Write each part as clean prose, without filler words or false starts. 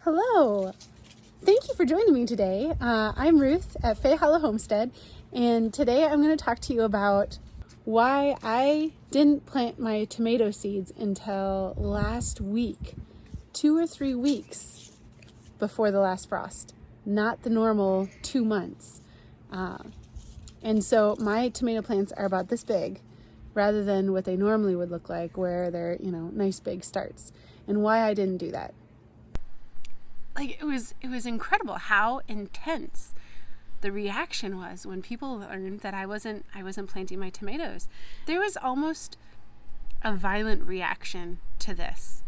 Hello! Thank you for joining me today. I'm Ruth at Fay Hollow Homestead, and today I'm going to talk to you about why I didn't plant my tomato seeds until last week, 2 or 3 weeks before the last frost, not the normal 2 months. And so my tomato plants are about this big rather than what they normally would look like, where they're, nice big starts, and why I didn't do that. It was incredible how intense the reaction was when people learned that I wasn't planting my tomatoes. There was almost a violent reaction to this,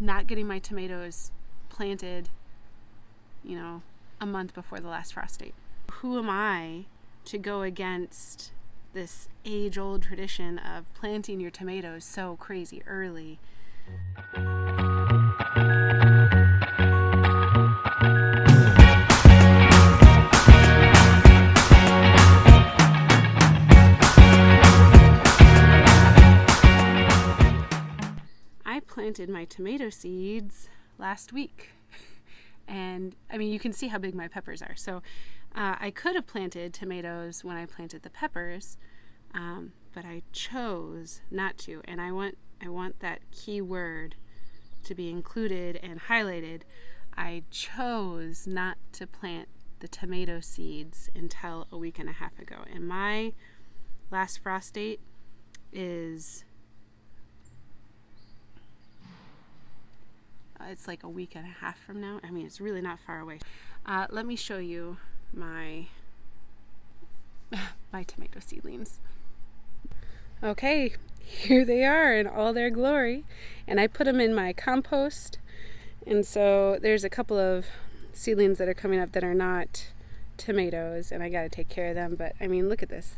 not getting my tomatoes planted, a month before the last frost date. Who am I to go against this age-old tradition of planting your tomatoes so crazy early? I planted my tomato seeds last week, and you can see how big my peppers are. So I could have planted tomatoes when I planted the peppers, but I chose not to. And I want that key word to be included and highlighted. I chose not to plant the tomato seeds until a week and a half ago, and my last frost date is it's like a week and a half from now. It's really not far away. Let me show you my tomato seedlings. Okay, here they are in all their glory. And I put them in my compost. And so there's a couple of seedlings that are coming up that are not tomatoes, and I got to take care of them. But look at this.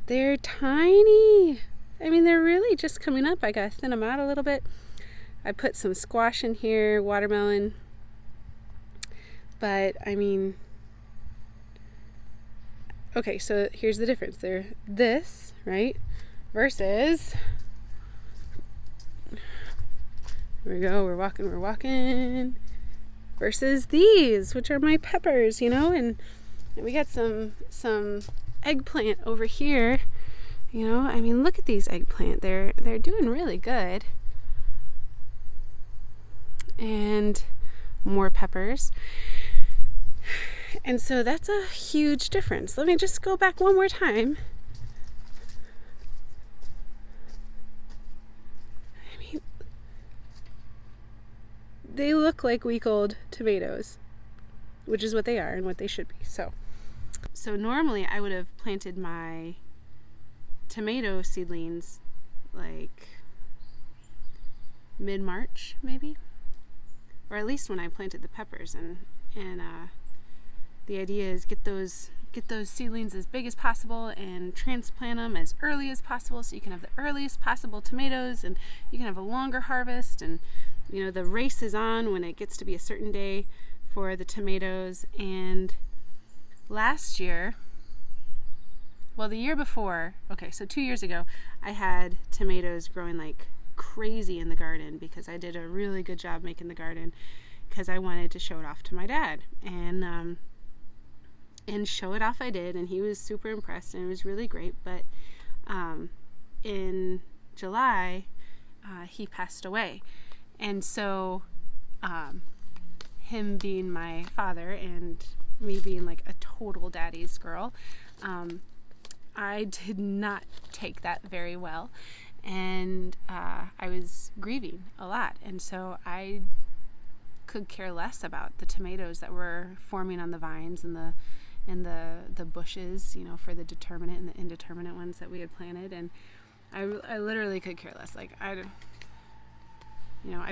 They're tiny. They're really just coming up. I got to thin them out a little bit. I put some squash in here, watermelon, but okay, so here's the difference. They're this, right, versus, here we go, we're walking, versus these, which are my peppers, and we got some eggplant over here, look at these eggplant. They're doing really good. And more peppers. And so that's a huge difference. Let me just go back one more time. They look like week-old tomatoes, which is what they are and what they should be. So normally I would have planted my tomato seedlings like mid-March, maybe. Or at least when I planted the peppers, and the idea is get those seedlings as big as possible and transplant them as early as possible, so you can have the earliest possible tomatoes and you can have a longer harvest. And the race is on when it gets to be a certain day for the tomatoes. And last year, the year before, so 2 years ago, I had tomatoes growing like crazy in the garden because I did a really good job making the garden because I wanted to show it off to my dad, and show it off I did, and he was super impressed, and it was really great. But in July he passed away, and so him being my father and me being like a total daddy's girl, I did not take that very well. And I was grieving a lot, and so I could care less about the tomatoes that were forming on the vines and the bushes, for the determinate and the indeterminate ones that we had planted. And I literally could care less. Like I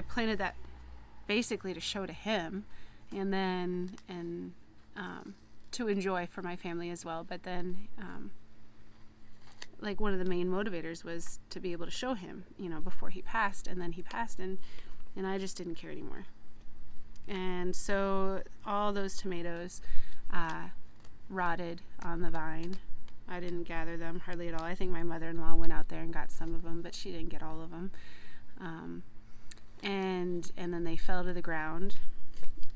planted that basically to show to him, and then to enjoy for my family as well. But then one of the main motivators was to be able to show him, before he passed. And then he passed, and I just didn't care anymore. And so all those tomatoes rotted on the vine. I didn't gather them hardly at all. I think my mother-in-law went out there and got some of them, but she didn't get all of them. and then they fell to the ground.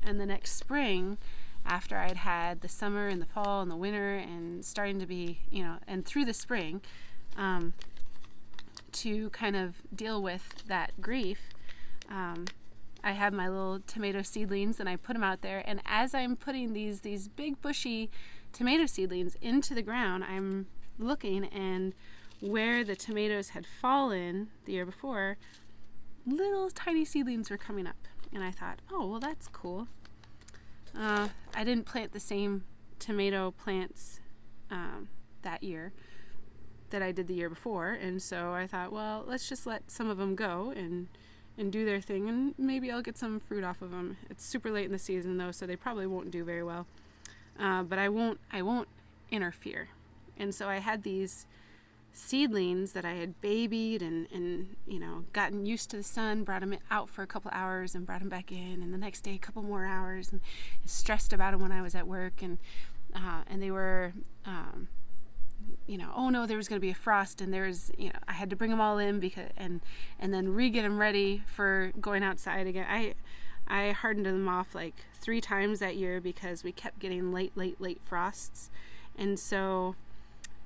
And the next spring, after I'd had the summer and the fall and the winter and starting to be, and through the spring, to kind of deal with that grief, I have my little tomato seedlings and I put them out there. And as I'm putting these big bushy tomato seedlings into the ground, I'm looking, and where the tomatoes had fallen the year before, little tiny seedlings were coming up. And I thought, oh, well, that's cool. I didn't plant the same tomato plants that year that I did the year before. And so I thought, well, let's just let some of them go and do their thing, and maybe I'll get some fruit off of them. It's super late in the season, though, so they probably won't do very well. But I won't interfere. And so I had these seedlings that I had babied and gotten used to the sun, brought them out for a couple hours and brought them back in, and the next day a couple more hours, and stressed about them when I was at work, and they were oh no, there was going to be a frost, and I had to bring them all in because and then get them ready for going outside again. I hardened them off like 3 times that year because we kept getting late frosts. And so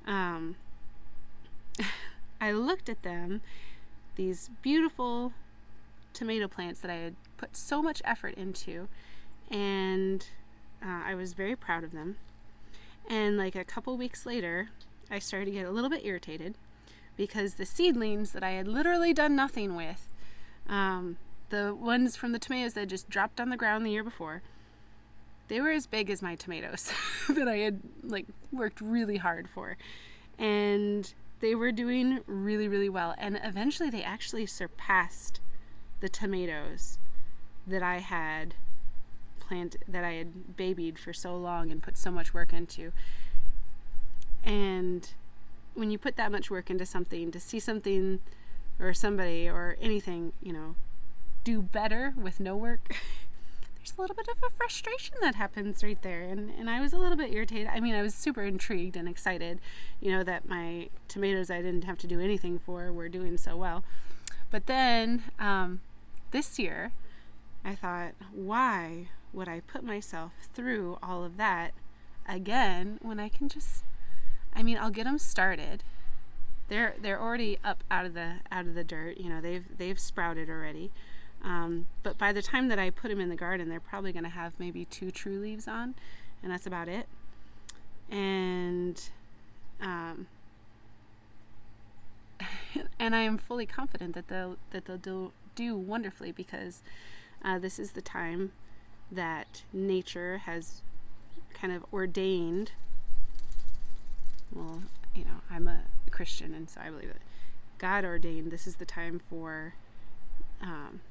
I looked at them, these beautiful tomato plants that I had put so much effort into, and I was very proud of them. And like a couple weeks later, I started to get a little bit irritated because the seedlings that I had literally done nothing with, the ones from the tomatoes that just dropped on the ground the year before, they were as big as my tomatoes that I had worked really hard for. And they were doing really, really well. And eventually they actually surpassed the tomatoes that I had planted, that I had babied for so long and put so much work into. And when you put that much work into something, to see something or somebody or anything, do better with no work, there's a little bit of a frustration that happens right there. And I was a little bit irritated. I mean, I was super intrigued and excited, that my tomatoes I didn't have to do anything for were doing so well. But then this year, I thought, why would I put myself through all of that again when I can just, I'll get them started. They're already up out of the dirt. They've sprouted already. But by the time that I put them in the garden, they're probably going to have maybe 2 true leaves on, and that's about it. And and I am fully confident that they'll do wonderfully, because this is the time that nature has kind of ordained. Well, I'm a Christian, and so I believe that God ordained this is the time for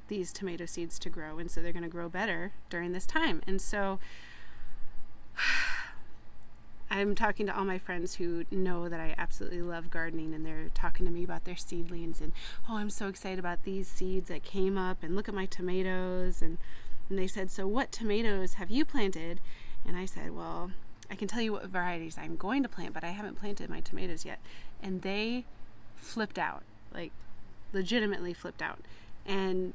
these tomato seeds to grow, and so they're going to grow better during this time. And so I'm talking to all my friends who know that I absolutely love gardening, and they're talking to me about their seedlings, and I'm so excited about these seeds that came up, and look at my tomatoes. And they said, so what tomatoes have you planted? And I said, well, I can tell you what varieties I'm going to plant, but I haven't planted my tomatoes yet. And they flipped out, legitimately flipped out. And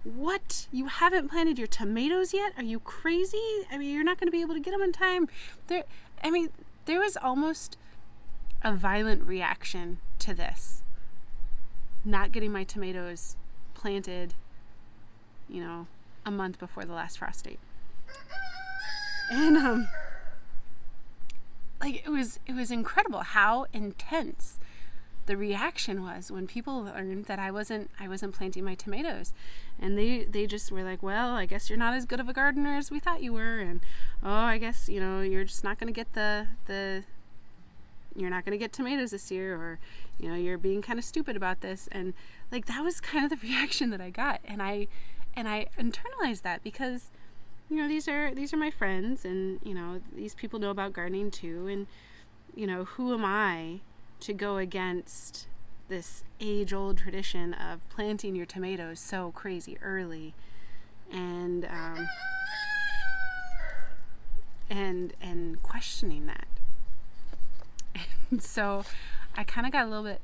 what? You haven't planted your tomatoes yet? Are you crazy? You're not going to be able to get them in time. There was almost a violent reaction to this. Not getting my tomatoes planted, a month before the last frost date. And it was incredible how intense the reaction was when people learned that I wasn't planting my tomatoes. And they just were like, well, I guess you're not as good of a gardener as we thought you were, and I guess you're just not going to get you're not going to get tomatoes this year, or you're being kind of stupid about this. And that was kind of the reaction that I got, and I internalized that, because these are my friends, and these people know about gardening too, and who am I to go against this age-old tradition of planting your tomatoes so crazy early, and questioning that. And so I kind of got a little bit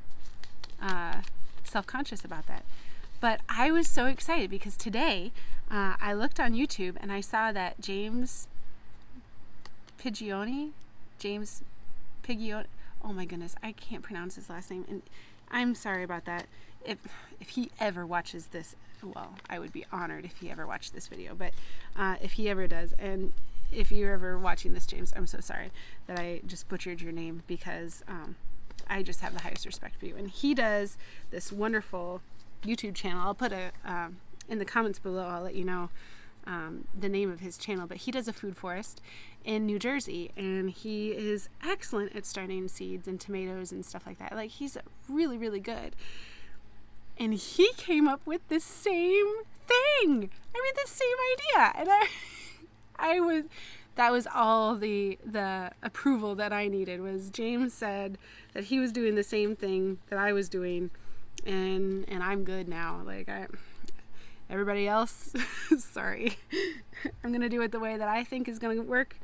self-conscious about that. But I was so excited because today I looked on YouTube and I saw that James Prigioni, oh my goodness, I can't pronounce his last name, and I'm sorry about that. If he ever watches this, well, I would be honored if he ever watched this video, but if he ever does, and if you're ever watching this, James, I'm so sorry that I just butchered your name, because I just have the highest respect for you. And he does this wonderful YouTube channel. I'll put in the comments below, I'll let you know the name of his channel, but he does a food forest in New Jersey, and he is excellent at starting seeds and tomatoes and stuff like that. Like, he's really, really good. And he came up with the same thing. I mean, the same idea. And that was all the approval that I needed. Was James said that he was doing the same thing that I was doing, and I'm good now. Like, everybody else, sorry, I'm gonna do it the way that I think is gonna work,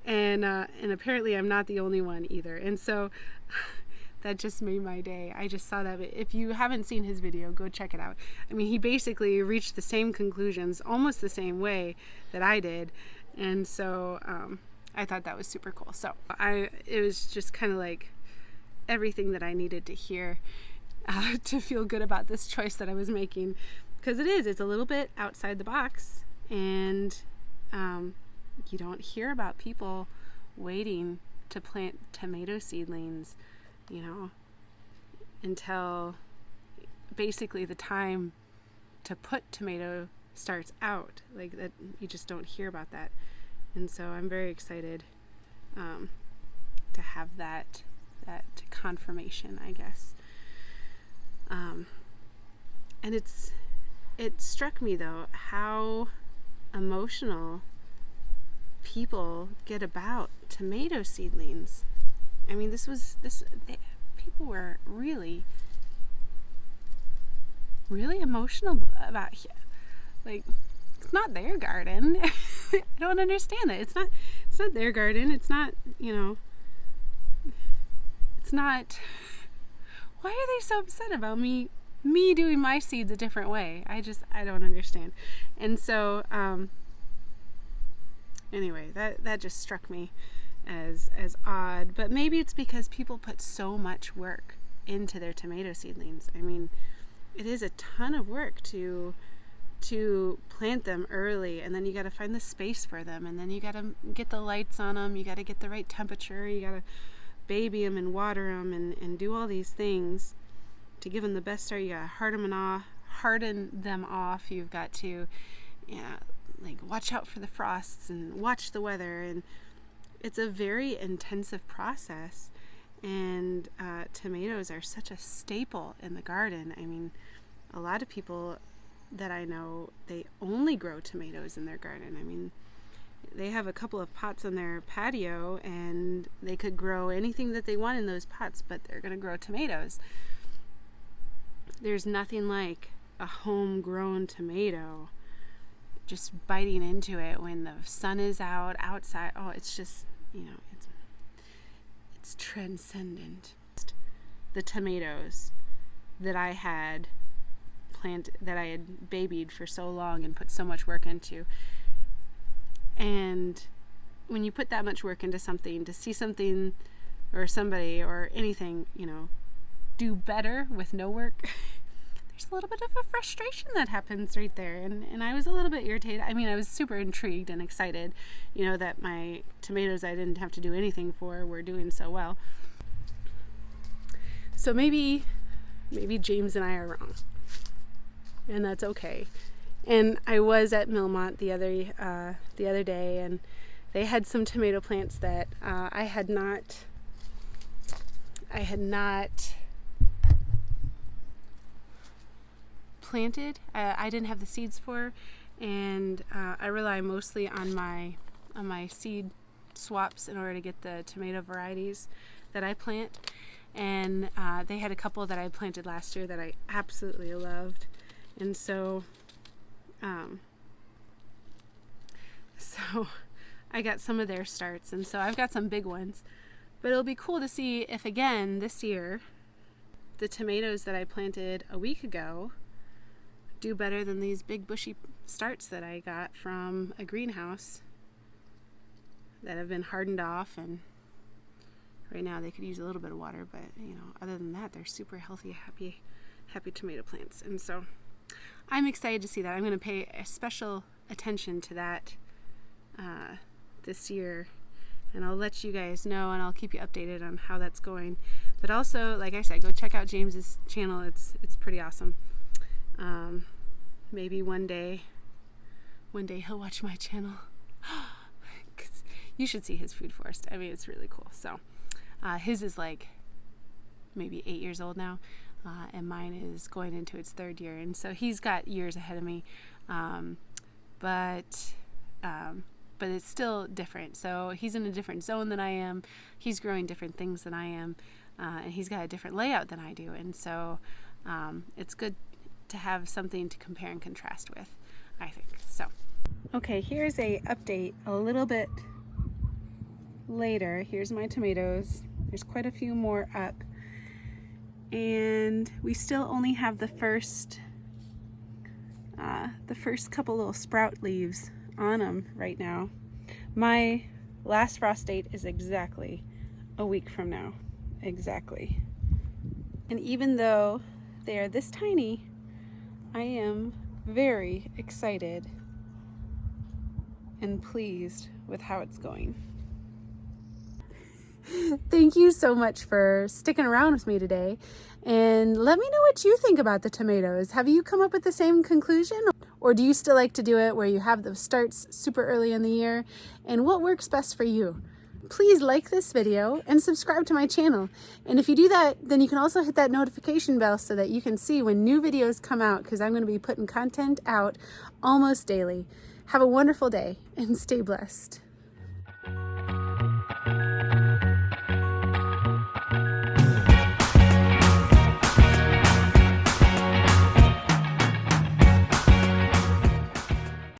and apparently I'm not the only one either. And so that just made my day. I just saw that. If you haven't seen his video, go check it out. I mean, he basically reached the same conclusions, almost the same way that I did, and so I thought that was super cool. So it was just kind of like everything that I needed to hear to feel good about this choice that I was making. Because it's a little bit outside the box, and you don't hear about people waiting to plant tomato seedlings, until basically the time to put tomato starts out. Like, that, you just don't hear about that. And so I'm very excited to have that confirmation, I guess. And it struck me, though, how emotional people get about tomato seedlings. I mean, people were really, really emotional about it. Like, it's not their garden. I don't understand that. It's not their garden. It's not, it's not. Why are they so upset about me doing my seeds a different way? I don't understand. And so anyway, that just struck me as odd. But maybe it's because people put so much work into their tomato seedlings. I mean, it is a ton of work to plant them early, and then you got to find the space for them, and then you got to get the lights on them, you got to get the right temperature, you got to baby them and water them and do all these things to give them the best start. You got to harden them off. You've got to watch out for the frosts and watch the weather, and it's a very intensive process. And tomatoes are such a staple in the garden. I mean, a lot of people that I know, they only grow tomatoes in their garden. I mean, they have a couple of pots on their patio, and they could grow anything that they want in those pots, but they're going to grow tomatoes. There's nothing like a homegrown tomato, just biting into it when the sun is outside. Oh, it's just, it's transcendent. The tomatoes that I had planted, that I had babied for so long and put so much work into. And when you put that much work into something, to see something or somebody or anything, do better with no work, there's a little bit of a frustration that happens right there. And I was a little bit irritated. I mean, I was super intrigued and excited, that my tomatoes I didn't have to do anything for were doing so well. So maybe James and I are wrong, and that's okay. And I was at Millmont the other day, and they had some tomato plants that I had not planted. I didn't have the seeds for, and I rely mostly on my seed swaps in order to get the tomato varieties that I plant. And they had a couple that I planted last year that I absolutely loved, and so I got some of their starts, and so I've got some big ones. But it'll be cool to see if, again, this year, the tomatoes that I planted a week ago do better than these big bushy starts that I got from a greenhouse that have been hardened off, and right now they could use a little bit of water, but you know, other than that, they're super healthy, happy tomato plants. And so I'm excited to see that. I'm going to pay a special attention to that this year, and I'll let you guys know, and I'll keep you updated on how that's going. But also, like I said, go check out James's channel. It's pretty awesome. Maybe one day he'll watch my channel. 'Cause you should see his food forest. I mean, it's really cool. So his is like maybe 8 years old now, and mine is going into its 3rd year, and so he's got years ahead of me. But it's still different. So he's in a different zone than I am. He's growing different things than I am, and he's got a different layout than I do. And so it's good to have something to compare and contrast with, I think. So, okay, here's a update a little bit later. Here's my tomatoes. There's quite a few more up, and we still only have the first couple little sprout leaves on them right now. My last frost date is exactly a week from now. Exactly. And even though they are this tiny, I am very excited and pleased with how it's going. Thank you so much for sticking around with me today, and let me know what you think about the tomatoes. Have you come up with the same conclusion, or do you still like to do it where you have the starts super early in the year? And what works best for you? Please like this video and subscribe to my channel. And if you do that, then you can also hit that notification bell so that you can see when new videos come out, because I'm going to be putting content out almost daily. Have a wonderful day and stay blessed.